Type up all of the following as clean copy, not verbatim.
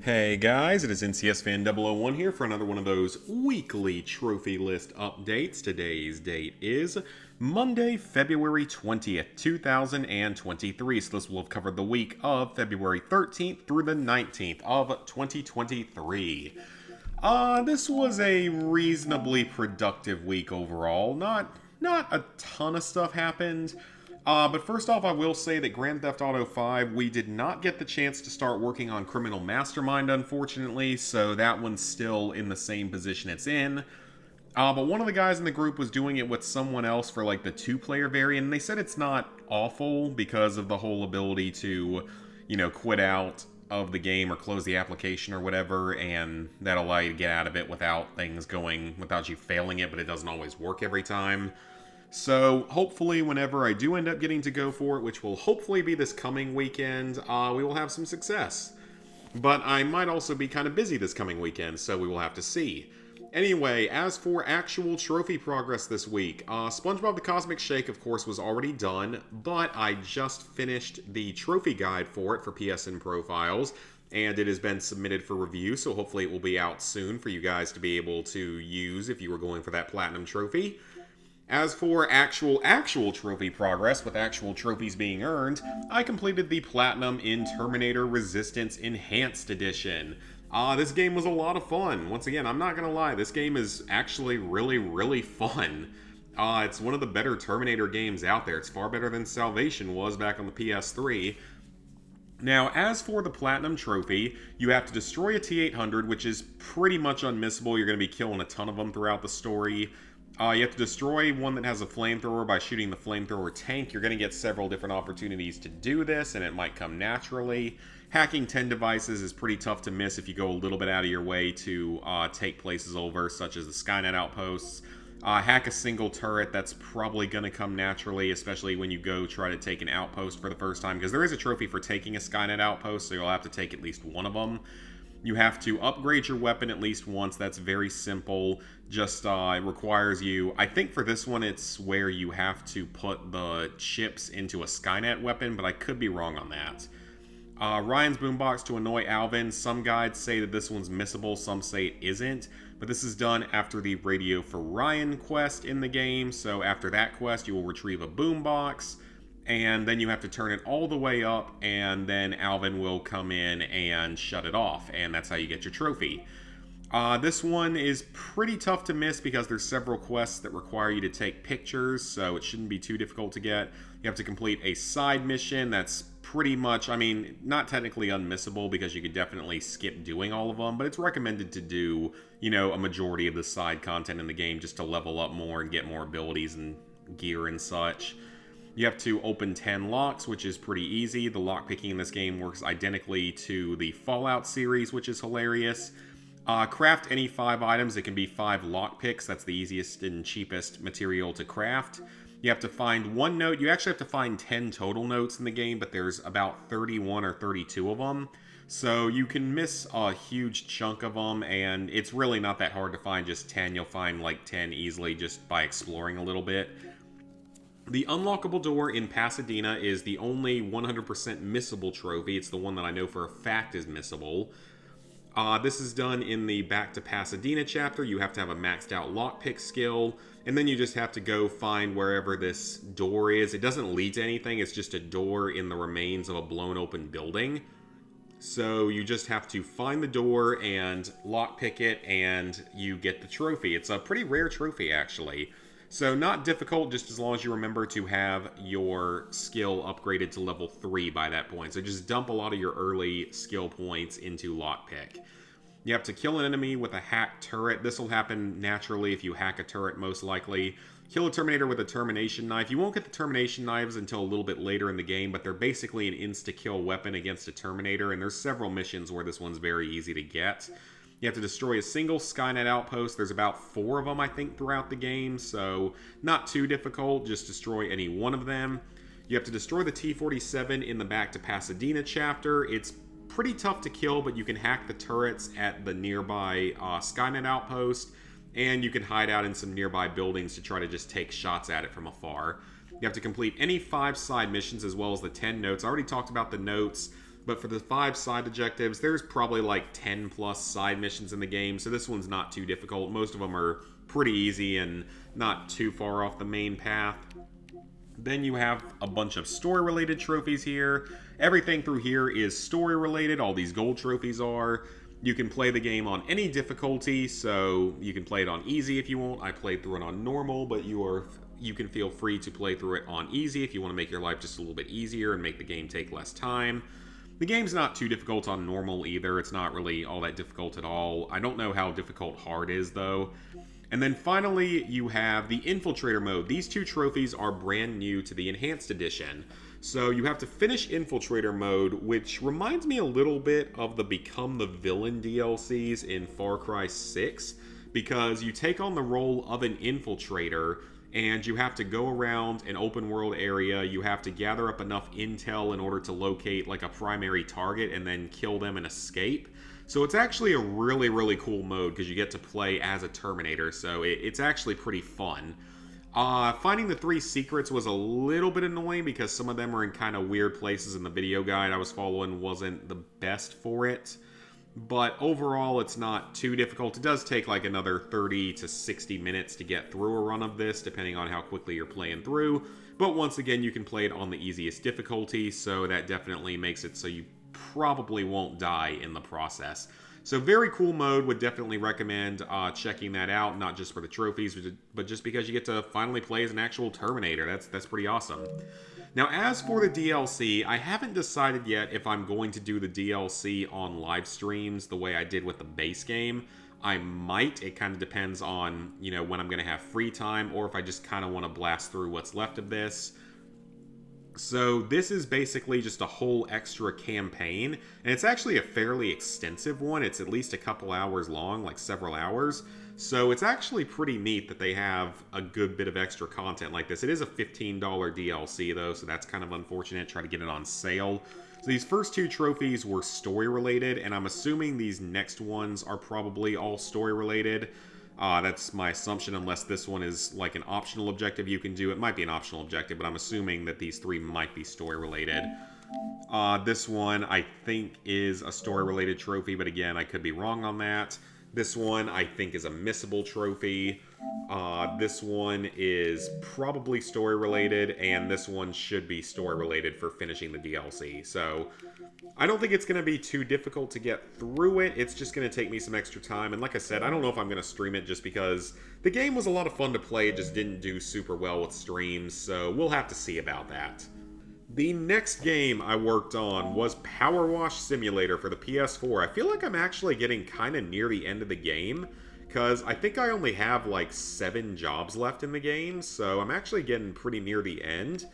Hey guys, it is NCS Fan 001 here for another one of those weekly trophy list updates. Today's date is Monday, February 20th, 2023. So this will have covered the week of February 13th through the 19th of 2023. This was a reasonably productive week overall. Not a ton of stuff happened. But first off, I will say that Grand Theft Auto 5, we did not get the chance to start working on Criminal Mastermind, unfortunately, so that one's still in the same position it's in. But one of the guys in the group was doing it with someone else for like the two-player variant, and they said it's not awful because of the whole ability to, quit out of the game or close the application or whatever, and that'll allow you to get out of it without you failing it, but it doesn't always work every time. So, hopefully, whenever I do end up getting to go for it, which will hopefully be this coming weekend, we will have some success. But I might also be kind of busy this coming weekend, so we will have to see. Anyway, as for actual trophy progress this week, SpongeBob the Cosmic Shake, of course, was already done, but I just finished the trophy guide for it for PSN Profiles, and it has been submitted for review, so hopefully it will be out soon for you guys to be able to use if you were going for that Platinum Trophy. As for actual trophy progress, with actual trophies being earned, I completed the Platinum in Terminator Resistance Enhanced Edition. This game was a lot of fun. Once again, I'm not gonna lie, this game is actually really, really fun. It's one of the better Terminator games out there. It's far better than Salvation was back on the PS3. Now, as for the Platinum Trophy, you have to destroy a T-800, which is pretty much unmissable. You're going to be killing a ton of them throughout the story. You have to destroy one that has a flamethrower by shooting the flamethrower tank. You're going to get several different opportunities to do this, and it might come naturally. Hacking 10 devices is pretty tough to miss if you go a little bit out of your way to take places over, such as the Skynet outposts. Hack a single turret, that's probably going to come naturally, especially when you go try to take an outpost for the first time, because there is a trophy for taking a Skynet outpost, so you'll have to take at least one of them. You have to upgrade your weapon at least once. That's very simple. Just it requires you, I think for this one it's where you have to put the chips into a Skynet weapon, but I could be wrong on that. Ryan's boombox to annoy Alvin. Some guides say that this one's missable, some say it isn't, but this is done after the Radio for Ryan quest in the game, so after that quest you will retrieve a boombox, and then you have to turn it all the way up, and then Alvin will come in and shut it off, and that's how you get your trophy. This one is pretty tough to miss because there's several quests that require you to take pictures, so it shouldn't be too difficult to get. You have to complete a side mission that's pretty much, not technically unmissable because you could definitely skip doing all of them, but it's recommended to do, a majority of the side content in the game just to level up more and get more abilities and gear and such. You have to open 10 locks, which is pretty easy. The lockpicking in this game works identically to the Fallout series, which is hilarious. Craft any 5 items. It can be 5 lockpicks. That's the easiest and cheapest material to craft. You have to find 1 note. You actually have to find 10 total notes in the game, but there's about 31 or 32 of them. So you can miss a huge chunk of them, and it's really not that hard to find just 10. You'll find like 10 easily just by exploring a little bit. The unlockable door in Pasadena is the only 100% missable trophy. It's the one that I know for a fact is missable. This is done in the Back to Pasadena chapter. You have to have a maxed out lockpick skill, and then you just have to go find wherever this door is. It doesn't lead to anything, it's just a door in the remains of a blown open building. So you just have to find the door and lockpick it, and you get the trophy. It's a pretty rare trophy, actually. So not difficult, just as long as you remember to have your skill upgraded to level 3 by that point. So just dump a lot of your early skill points into lockpick. You have to kill an enemy with a hacked turret. This will happen naturally if you hack a turret, most likely. Kill a Terminator with a termination knife. You won't get the termination knives until a little bit later in the game, but they're basically an insta-kill weapon against a Terminator, and there's several missions where this one's very easy to get. You have to destroy a single Skynet outpost. There's about 4 of them, I think, throughout the game, so not too difficult. Just destroy any one of them. You have to destroy the T-47 in the Back to Pasadena chapter. It's pretty tough to kill, but you can hack the turrets at the nearby Skynet outpost, and you can hide out in some nearby buildings to try to just take shots at it from afar. You have to complete any 5 side missions as well as the 10 notes. I already talked about the notes. But for the 5 side objectives, there's probably like 10 plus side missions in the game, so this one's not too difficult. Most of them are pretty easy and not too far off the main path. Then you have a bunch of story-related trophies here. Everything through here is story-related, all these gold trophies are. You can play the game on any difficulty, so you can play it on easy if you want. I played through it on normal, but you can feel free to play through it on easy if you want to make your life just a little bit easier and make the game take less time. The game's not too difficult on normal either. It's not really all that difficult at all. I don't know how difficult hard is, though. And then finally, you have the Infiltrator mode. These 2 trophies are brand new to the Enhanced Edition. So you have to finish Infiltrator mode, which reminds me a little bit of the Become the Villain DLCs in Far Cry 6, because you take on the role of an infiltrator, and you have to go around an open world area. You have to gather up enough intel in order to locate like a primary target and then kill them and escape. So it's actually a really, really cool mode because you get to play as a Terminator, so it's actually pretty fun. Finding the 3 secrets was a little bit annoying because some of them are in kind of weird places, and the video guide I was following wasn't the best for it. But overall, it's not too difficult. It does take like another 30 to 60 minutes to get through a run of this, depending on how quickly you're playing through. But once again, you can play it on the easiest difficulty, so that definitely makes it so you probably won't die in the process. So very cool mode, would definitely recommend checking that out, not just for the trophies, but just because you get to finally play as an actual Terminator. That's pretty awesome. Now, as for the DLC, I haven't decided yet if I'm going to do the DLC on live streams the way I did with the base game. I might. It kind of depends on, when I'm going to have free time, or if I just kind of want to blast through what's left of this. So this is basically just a whole extra campaign, and it's actually a fairly extensive one. It's at least a couple hours long, like several hours. So it's actually pretty neat that they have a good bit of extra content like this. It is a $15 DLC though, so that's kind of unfortunate. Try to get it on sale. So these first 2 trophies were story related, and I'm assuming these next ones are probably all story related. That's my assumption, unless this one is like an optional objective you can do. It might be an optional objective, but I'm assuming that these 3 might be story related. This one I think is a story related trophy, but again, I could be wrong on that. This one I think is a missable trophy. This one is probably story related, and this one should be story related for finishing the DLC. So I don't think it's going to be too difficult to get through it. It's just going to take me some extra time. And like I said, I don't know if I'm going to stream it just because the game was a lot of fun to play. It just didn't do super well with streams, so we'll have to see about that. The next game I worked on was Power Wash Simulator for the PS4. I feel like I'm actually getting kind of near the end of the game, because I think I only have like 7 jobs left in the game, so I'm actually getting pretty near the end.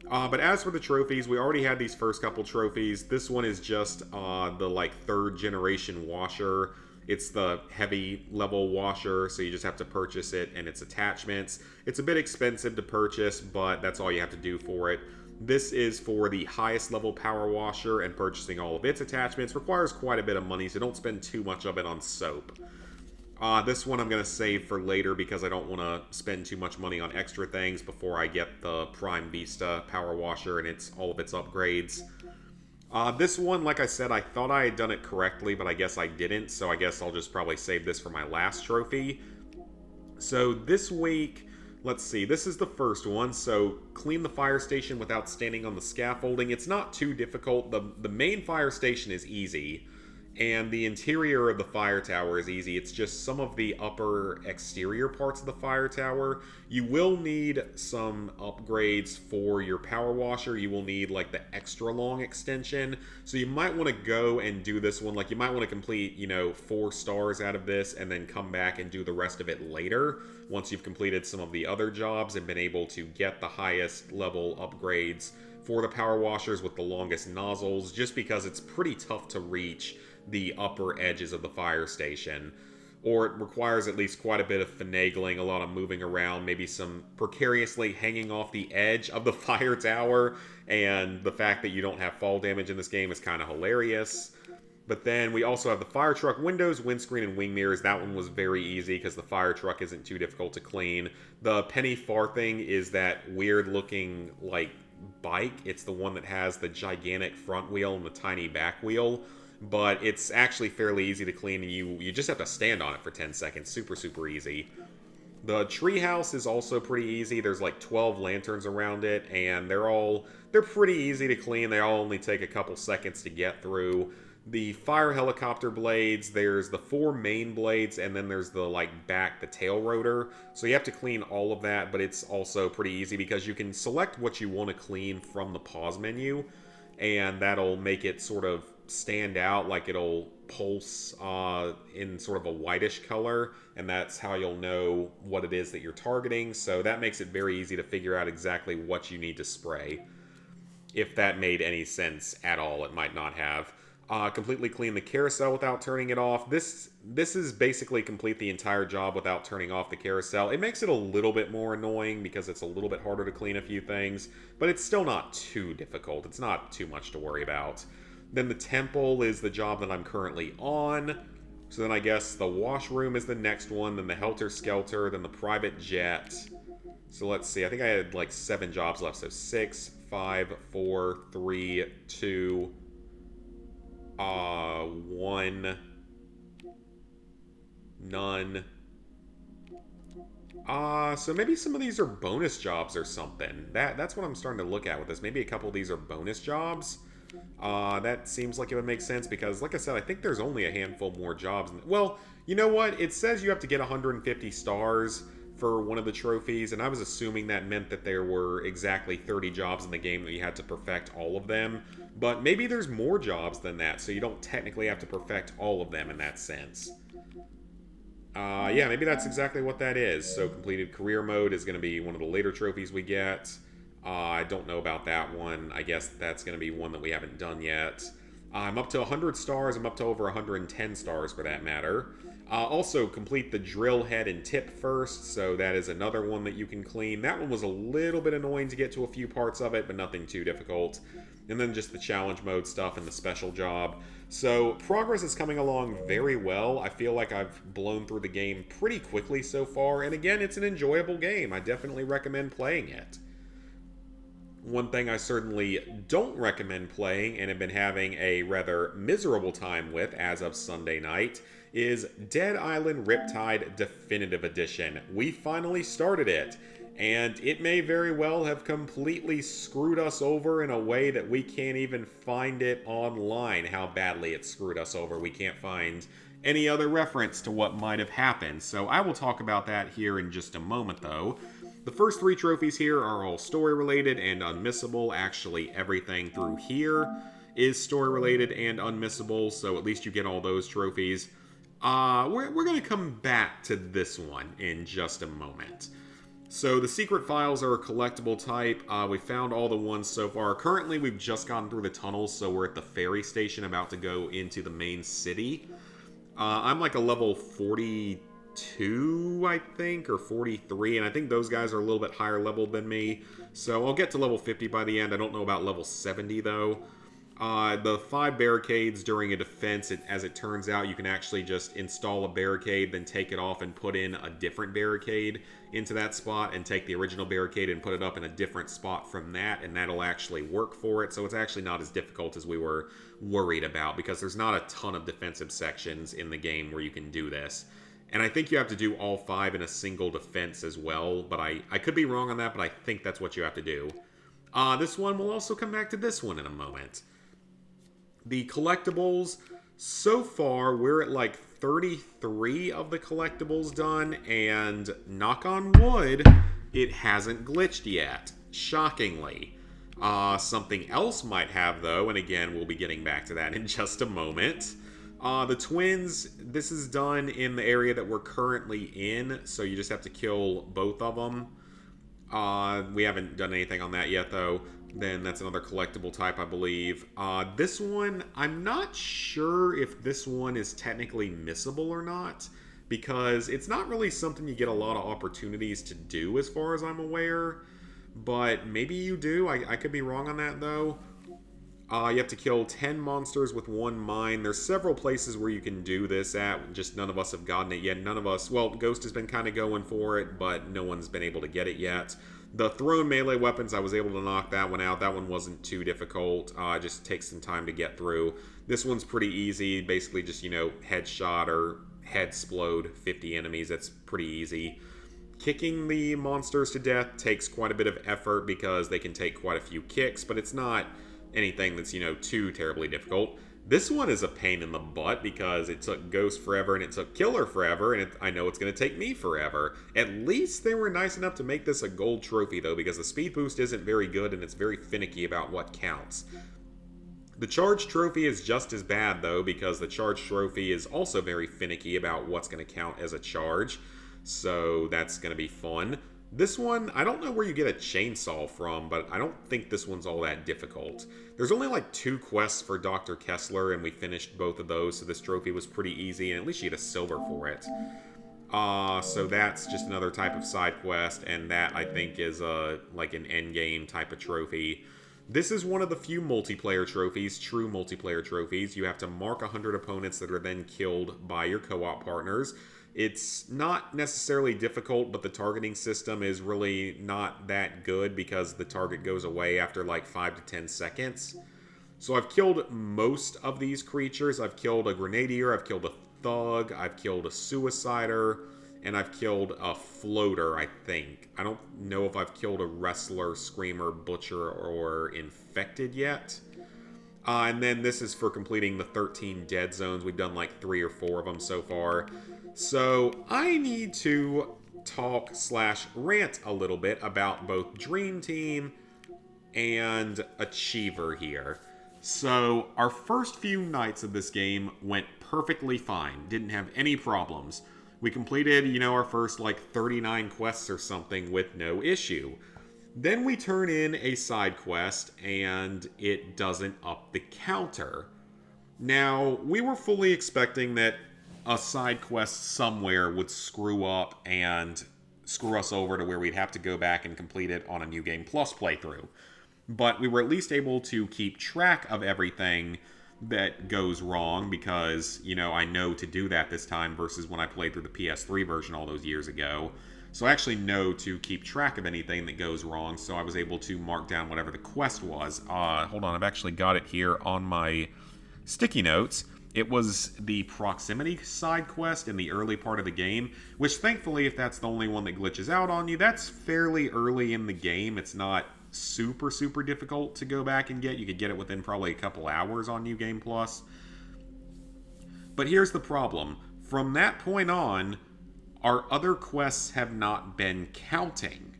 But as for the trophies, we already had these first couple trophies. This one is just the like 3rd generation washer. It's the heavy level washer, so you just have to purchase it and its attachments. It's a bit expensive to purchase, but that's all you have to do for it. This is for the highest level power washer, and purchasing all of its attachments requires quite a bit of money, so don't spend too much of it on soap. This one I'm going to save for later because I don't want to spend too much money on extra things before I get the Prime Vista power washer and all of its upgrades. This one, like I said, I thought I had done it correctly, but I guess I didn't, so I guess I'll just probably save this for my last trophy. So this week, let's see, this is the first one. So clean the fire station without standing on the scaffolding. It's not too difficult. The main fire station is easy, and the interior of the fire tower is easy. It's just some of the upper exterior parts of the fire tower. You will need some upgrades for your power washer. You will need like the extra long extension. So you might want to go and do this one. Like you might want to complete, 4 stars out of this and then come back and do the rest of it later, once you've completed some of the other jobs and been able to get the highest level upgrades for the power washers with the longest nozzles, just because it's pretty tough to reach the upper edges of the fire station, or it requires at least quite a bit of finagling, a lot of moving around, maybe some precariously hanging off the edge of the fire tower, and the fact that you don't have fall damage in this game is kind of hilarious. But then we also have the fire truck windows, windscreen, and wing mirrors. That one was very easy because the fire truck isn't too difficult to clean. The penny farthing is that weird looking like bike. It's the one that has the gigantic front wheel and the tiny back wheel. But it's actually fairly easy to clean, and you just have to stand on it for 10 seconds. Super, super easy. The treehouse is also pretty easy. There's like 12 lanterns around it, and they're pretty easy to clean. They all only take a couple seconds to get through. The fire helicopter blades, there's the 4 main blades, and then there's the the tail rotor. So you have to clean all of that, but it's also pretty easy because you can select what you want to clean from the pause menu, and that'll make it sort of stand out, like it'll pulse in sort of a whitish color, and that's how you'll know what it is that you're targeting. So that makes it very easy to figure out exactly what you need to spray. If that made any sense at all, it might not have. Completely clean the carousel without turning it off. This is basically complete the entire job without turning off the carousel. It makes it a little bit more annoying because it's a little bit harder to clean a few things, but it's still not too difficult. It's not too much to worry about. Then the temple is the job that I'm currently on. So then I guess the washroom is the next one, then the Helter Skelter, then the private jet. So let's see, I think I had like 7 jobs left. So 6, 5, 4, 3, 2, 1, none. So maybe some of these are bonus jobs or something. That's what I'm starting to look at with this. Maybe a couple of these are bonus jobs. That seems like it would make sense because, like I said, I think there's only a handful more jobs. Well, you know what? It says you have to get 150 stars for one of the trophies, and I was assuming that meant that there were exactly 30 jobs in the game that you had to perfect all of them. But maybe there's more jobs than that, so you don't technically have to perfect all of them in that sense. Yeah, maybe that's exactly what that is. So completed career mode is going to be one of the later trophies we get. I don't know about that one. I guess that's going to be one that we haven't done yet. I'm up to 100 stars. I'm up to over 110 stars for that matter. Also, complete the drill head and tip first, so that is another one that you can clean. That one was a little bit annoying to get to a few parts of it, but nothing too difficult. And then just the challenge mode stuff and the special job. So, progress is coming along very well. I feel like I've blown through the game pretty quickly so far, and again, it's an enjoyable game. I definitely recommend playing it. One thing I certainly don't recommend playing and have been having a rather miserable time with as of Sunday night is Dead Island Riptide Definitive Edition. We finally started it, and it may very well have completely screwed us over in a way that we can't even find it online, how badly it screwed us over. We can't find any other reference to what might have happened, so I will talk about that here in just a moment though. The first 3 trophies here are all story-related and unmissable. Actually, everything through here is story-related and unmissable, so at least you get all those trophies. We're going to come back to this one in just a moment. So the secret files are a collectible type. We found all the ones so far. Currently, we've just gone through the tunnels, so we're at the ferry station about to go into the main city. I'm like a level 42, I think, or 43, and I think those guys are a little bit higher level than me. So I'll get to level 50 by the end. I don't know about level 70, though. The 5 barricades during a defense, as it turns out, you can actually just install a barricade, then take it off and put in a different barricade into that spot, and take the original barricade and put it up in a different spot from that, and that'll actually work for it. So it's actually not as difficult as we were worried about, because there's not a ton of defensive sections in the game where you can do this. And I think you have to do all 5 in a single defense as well, but I could be wrong on that, but I think that's what you have to do. This one, we'll also come back to this one in a moment. The collectibles, so far, we're at like 33 of the collectibles done, and knock on wood, it hasn't glitched yet, shockingly. Something else might have, though, and again, we'll be getting back to that in just a moment. The twins, this is done in the area that we're currently in, so you just have to kill both of them. We haven't done anything on that yet, though. Then that's another collectible type, I believe. This one, I'm not sure if this one is technically missable or not, because it's not really something you get a lot of opportunities to do as far as I'm aware. But maybe you do. I could be wrong on that, though. You have to kill 10 monsters with 1 mine. There's several places where you can do this at, just none of us have gotten it yet. None of us, well, Ghost has been kind of going for it, but no one's been able to get it yet. The thrown melee weapons, I was able to knock that one out. That one wasn't too difficult. It just takes some time to get through. This one's pretty easy. Basically just, headshot or head explode 50 enemies. That's pretty easy. Kicking the monsters to death takes quite a bit of effort because they can take quite a few kicks, but it's not anything that's, too terribly difficult. This one is a pain in the butt because it took Ghost forever and it took Killer forever, and I know it's going to take me forever. At least they were nice enough to make this a gold trophy, though, because the speed boost isn't very good and it's very finicky about what counts. The charge trophy is just as bad, though, because the charge trophy is also very finicky about what's going to count as a charge, so that's going to be fun. This one, I don't know where you get a chainsaw from, but I don't think this one's all that difficult. There's only like 2 quests for Dr. Kessler, and we finished both of those, so this trophy was pretty easy, and at least you get a silver for it. So that's just another type of side quest, and that, I think, is like an endgame type of trophy. This is one of the few multiplayer trophies, true multiplayer trophies. You have to mark 100 opponents that are then killed by your co-op partners. It's not necessarily difficult, but the targeting system is really not that good because the target goes away after like 5 to 10 seconds. So I've killed most of these creatures. I've killed a grenadier, I've killed a thug, I've killed a suicider, and I've killed a floater, I think. I don't know if I've killed a wrestler, screamer, butcher, or infected yet. And then this is for completing the 13 dead zones. We've done like 3 or 4 of them so far. So I need to talk/rant a little bit about both Dream Team and Achiever here. So our first few nights of this game went perfectly fine. Didn't have any problems. We completed, our first like 39 quests or something with no issue. Then we turn in a side quest and it doesn't up the counter. Now, we were fully expecting that a side quest somewhere would screw up and screw us over to where we'd have to go back and complete it on a New Game Plus playthrough. But we were at least able to keep track of everything that goes wrong because, I know to do that this time versus when I played through the PS3 version all those years ago. So I actually know to keep track of anything that goes wrong, so I was able to mark down whatever the quest was. Hold on, I've actually got it here on my sticky notes. It was the proximity side quest in the early part of the game, which thankfully, if that's the only one that glitches out on you, that's fairly early in the game. It's not super, super difficult to go back and get. You could get it within probably a couple hours on New Game Plus. But here's the problem. From that point on, our other quests have not been counting.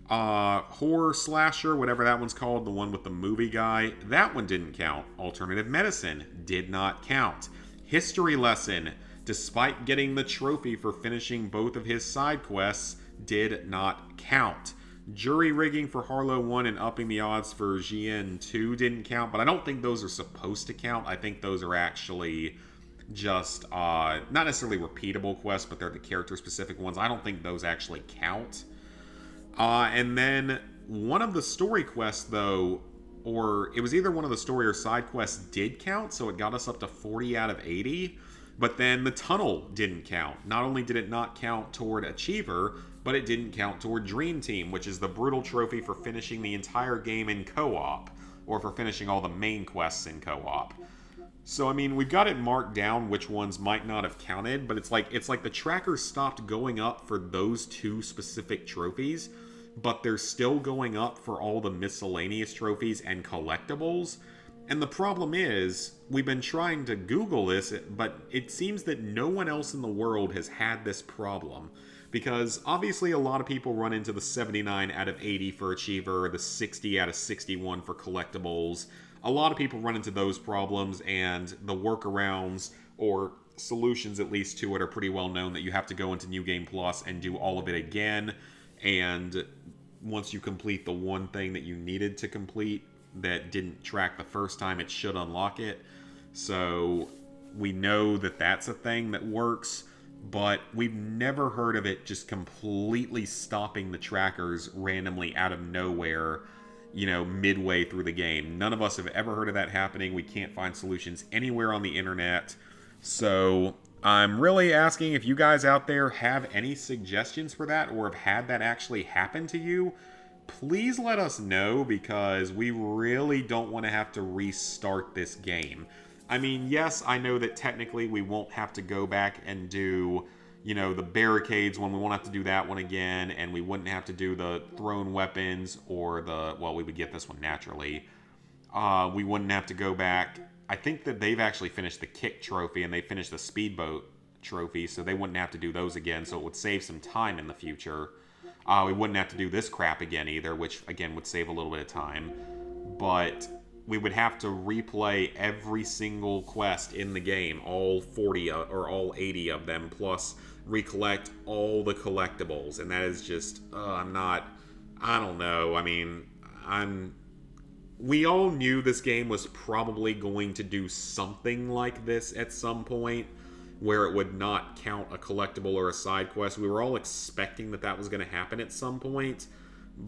Horror Slasher, whatever that one's called, the one with the movie guy, that one didn't count. Alternative Medicine did not count. History Lesson, despite getting the trophy for finishing both of his side quests, did not count. Jury Rigging for Harlow 1 and upping the odds for GN 2 didn't count, but I don't think those are supposed to count. I think those are actually just not necessarily repeatable quests, but they're the character-specific ones. I don't think those actually count. And then one of the story quests, though, or it was either one of the story or side quests did count, so it got us up to 40 out of 80. But then the tunnel didn't count. Not only did it not count toward Achiever, but it didn't count toward Dream Team, which is the brutal trophy for finishing the entire game in co-op, or for finishing all the main quests in co-op. So, I mean, we've got it marked down which ones might not have counted, but it's like the tracker stopped going up for those 2 specific trophies, but they're still going up for all the miscellaneous trophies and collectibles. And the problem is, we've been trying to Google this, but it seems that no one else in the world has had this problem. Because obviously a lot of people run into the 79 out of 80 for Achiever, the 60 out of 61 for collectibles. A lot of people run into those problems, and the workarounds, or solutions at least to it, are pretty well known, that you have to go into New Game Plus and do all of it again. And once you complete the one thing that you needed to complete that didn't track the first time, it should unlock it. So we know that that's a thing that works, but we've never heard of it just completely stopping the trackers randomly out of nowhere, midway through the game. None of us have ever heard of that happening. We can't find solutions anywhere on the internet. So I'm really asking if you guys out there have any suggestions for that, or have had that actually happen to you. please let us know, because we really don't want to have to restart this game. I mean, yes, I know that technically we won't have to go back and do, the barricades when we won't have to do that one again, and we wouldn't have to do the thrown weapons or we would get this one naturally. We wouldn't have to go back. I think that they've actually finished the kick trophy and they finished the speedboat trophy, so they wouldn't have to do those again, so it would save some time in the future. We wouldn't have to do this crap again either, which again would save a little bit of time. But we would have to replay every single quest in the game, all 40 or all 80 of them, plus recollect all the collectibles. And that is just, I don't know. I mean, we all knew this game was probably going to do something like this at some point, where it would not count a collectible or a side quest. We were all expecting that was going to happen at some point,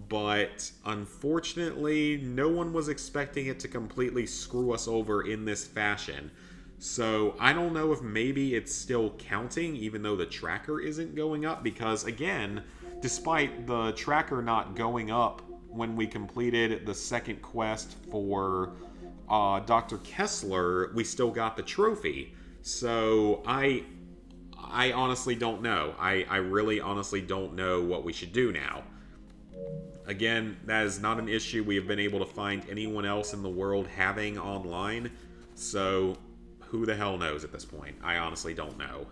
but unfortunately, no one was expecting it to completely screw us over in this fashion. So I don't know if maybe it's still counting, even though the tracker isn't going up, because again, despite the tracker not going up when we completed the second quest for Dr. Kessler, we still got the trophy. So I honestly don't know. I really honestly don't know what we should do now. Again, that is not an issue we have been able to find anyone else in the world having online. So who the hell knows at this point? I honestly don't know.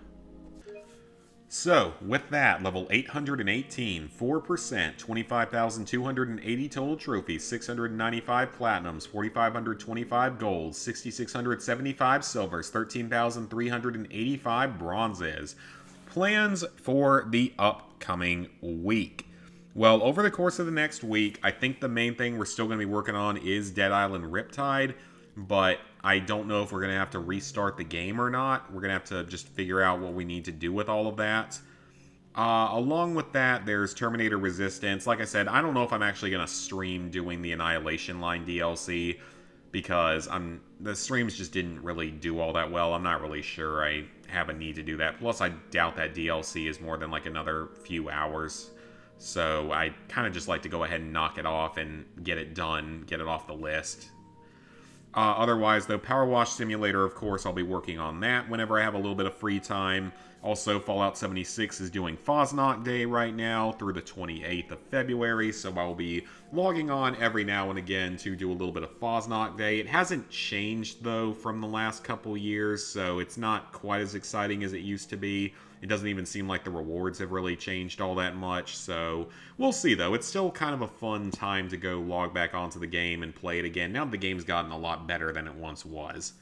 So, with that, level 818, 4%, 25,280 total trophies, 695 platinums, 4,525 golds, 6,675 silvers, 13,385 bronzes. Plans for the upcoming week. Well, over the course of the next week, I think the main thing we're still going to be working on is Dead Island Riptide, but I don't know if we're going to have to restart the game or not. We're going to have to just figure out what we need to do with all of that. Along with that, there's Terminator Resistance. Like I said, I don't know if I'm actually going to stream doing the Annihilation Line DLC, because the streams just didn't really do all that well. I'm not really sure I have a need to do that. Plus, I doubt that DLC is more than like another few hours. So I kind of just like to go ahead and knock it off and get it done, get it off the list. Otherwise, though, Power Wash Simulator, of course, I'll be working on that whenever I have a little bit of free time. Also, Fallout 76 is doing Fosnock Day right now through the 28th of February, so I will be logging on every now and again to do a little bit of Fosnock Day. It hasn't changed, though, from the last couple years, so it's not quite as exciting as it used to be. It doesn't even seem like the rewards have really changed all that much, so we'll see, though. It's still kind of a fun time to go log back onto the game and play it again. Now the game's gotten a lot better than it once was.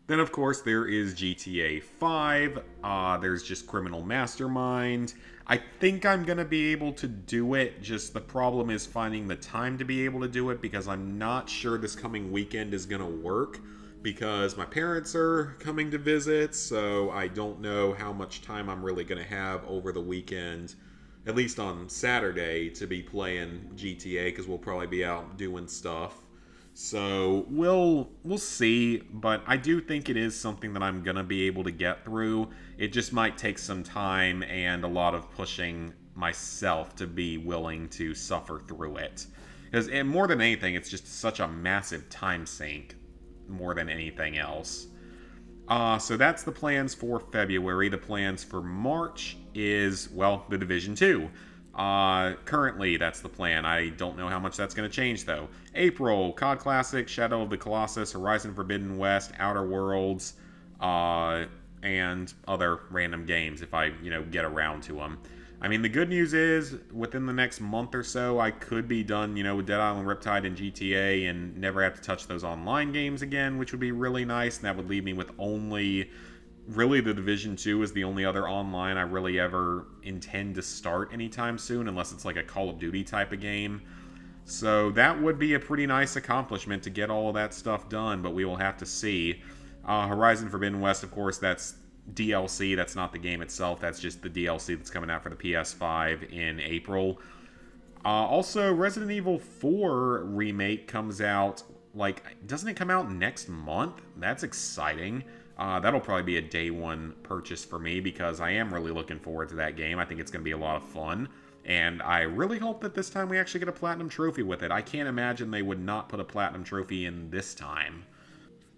Then, of course, there is GTA 5. There's just Criminal Mastermind. I think I'm going to be able to do it, just the problem is finding the time to be able to do it, because I'm not sure this coming weekend is going to work, because my parents are coming to visit, so I don't know how much time I'm really going to have over the weekend, at least on Saturday, to be playing GTA, because we'll probably be out doing stuff. So we'll see, but I do think it is something that I'm going to be able to get through. It just might take some time and a lot of pushing myself to be willing to suffer through it. Because more than anything, it's just such a massive time sink more than anything else. So that's the plans for February. The plans for March is, well, The Division 2. Currently, that's the plan. I don't know how much that's going to change, though. April, COD Classic, Shadow of the Colossus, Horizon Forbidden West, Outer Worlds, and other random games if I, get around to them. I mean, the good news is, within the next month or so, I could be done, with Dead Island Riptide and GTA and never have to touch those online games again, which would be really nice, and that would leave me with only... Really, The Division 2 is the only other online I really ever intend to start anytime soon, unless it's like a Call of Duty type of game. So that would be a pretty nice accomplishment to get all of that stuff done, but we will have to see. Horizon Forbidden West, of course, that's DLC. That's not the game itself. That's just the DLC that's coming out for the PS5 in April. Also, Resident Evil 4 Remake comes out, doesn't it come out next month? That's exciting. That'll probably be a day one purchase for me, because I am really looking forward to that game. I think it's going to be a lot of fun. And I really hope that this time we actually get a Platinum Trophy with it. I can't imagine they would not put a Platinum Trophy in this time.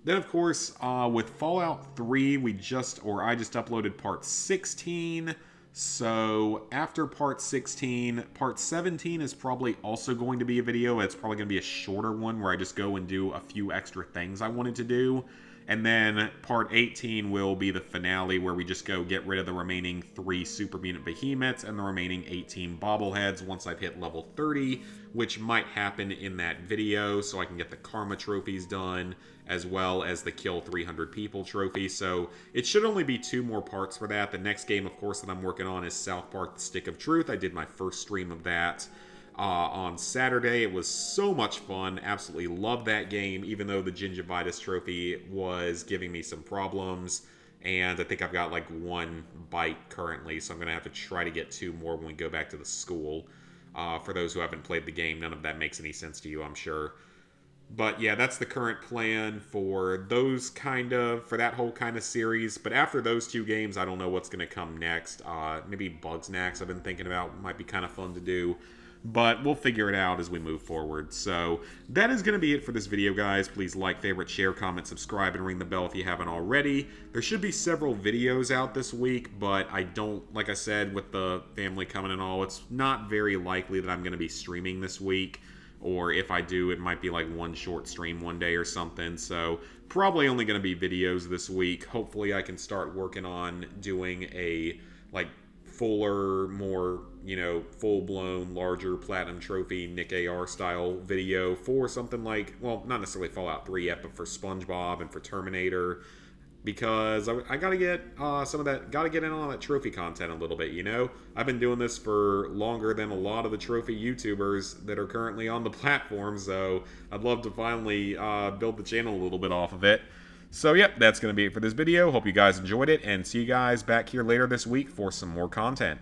Then, of course, with Fallout 3, I just uploaded Part 16. So, after Part 16, Part 17 is probably also going to be a video. It's probably going to be a shorter one where I just go and do a few extra things I wanted to do. And then Part 18 will be the finale where we just go get rid of the remaining 3 Super Mutant Behemoths and the remaining 18 bobbleheads once I've hit level 30, which might happen in that video so I can get the Karma trophies done as well as the Kill 300 People trophy. So it should only be 2 more parts for that. The next game, of course, that I'm working on is South Park The Stick of Truth. I did my first stream of that on Saturday. It was so much fun. Absolutely loved that game, even though the Gingivitis trophy was giving me some problems. And I think I've got like 1 bite currently, so I'm going to have to try to get 2 more when we go back to the school. For those who haven't played the game, none of that makes any sense to you, I'm sure. But yeah, that's the current plan for that whole kind of series. But after those 2 games, I don't know what's going to come next. Maybe Bugsnax I've been thinking about. Might be kind of fun to do. But we'll figure it out as we move forward. So that is going to be it for this video, guys. Please like, favorite, share, comment, subscribe, and ring the bell if you haven't already. There should be several videos out this week, but like I said, with the family coming and all, it's not very likely that I'm going to be streaming this week. Or if I do, it might be like 1 short stream one day or something. So probably only going to be videos this week. Hopefully I can start working on doing a fuller, more, full-blown, larger Platinum Trophy Nick AR style video for something like, well, not necessarily Fallout 3 yet, but for SpongeBob and for Terminator, because I gotta get gotta get in on that trophy content a little bit, I've been doing this for longer than a lot of the trophy YouTubers that are currently on the platform, so I'd love to finally build the channel a little bit off of it. So, yep, that's going to be it for this video. Hope you guys enjoyed it, and see you guys back here later this week for some more content.